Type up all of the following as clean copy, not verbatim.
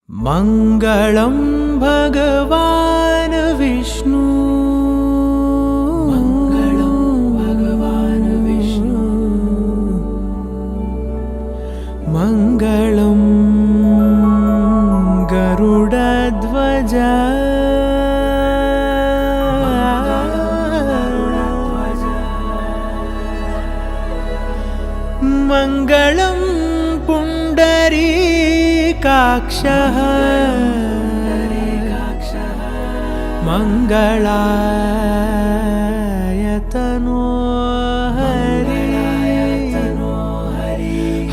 मङ्गलं भगवान् विष्णु मङ्गलं भगवान् विष्णु मङ्गलं गरुडध्वज मङ्गलं पुण्डरीकाक्षः मङ्गलायतनो हरि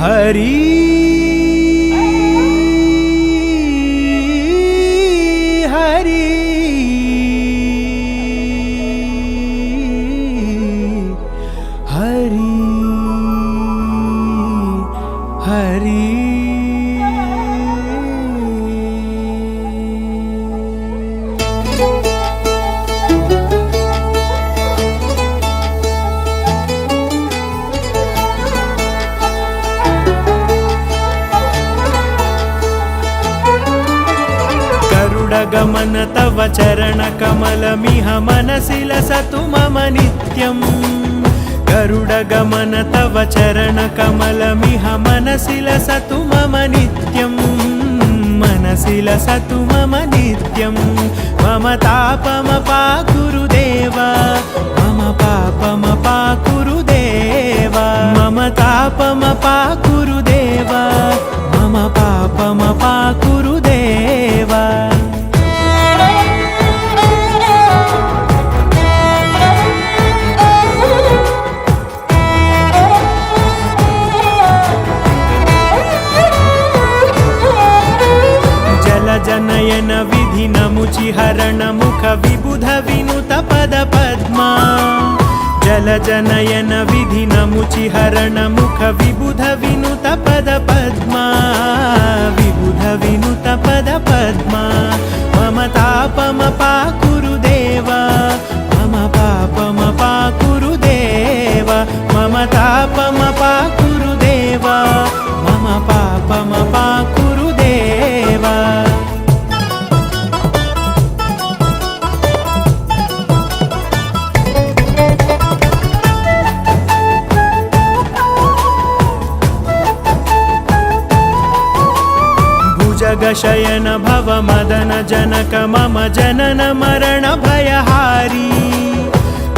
हरि हरि हरि हरि गरुडगमन तव चरणकमलमिह मनसि लसतु मम नित्यम् गरुडगमन तव चरणकमलमिह मनसि लसतु मम नित्यम् मनसि लसतु मम नित्यम् मम तापमपाकुरु देव मम पापमपाकुरु देव मम तापमपाकुरु देव मम पापमपाकुरु देव जनयन विधि नमुचिहरण मुख विबुध विनुत पद पद्मा जल जनयन विधि नमुचिहरण मुख विबुध विनुत पद पद्मा विबुध विनुत पद पद्मा मम तापमपाकुरु देव मम पापमपाकुरु देव मम तापमपाकुरु देव मम पापमपाकुरु देव जगशयन भव मदन जनक मम जनन मरण भयहारी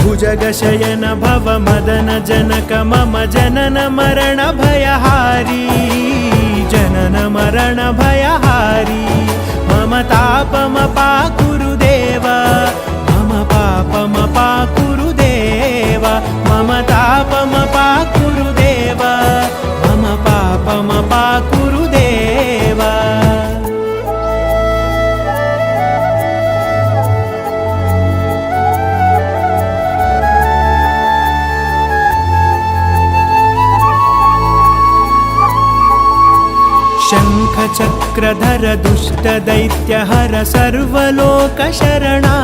भुजगशयन भव मदन जनक मम जनन मरण भयहारी जनन मरण भयहारी मम तापमपाकुरु देव मम पापमपाकुरु देव मम तापमपाकुरु देव मम पापमपाकुरु देव शङ्खचक्रधर दुष्ट दैत्यहर सर्वलोकशरणा।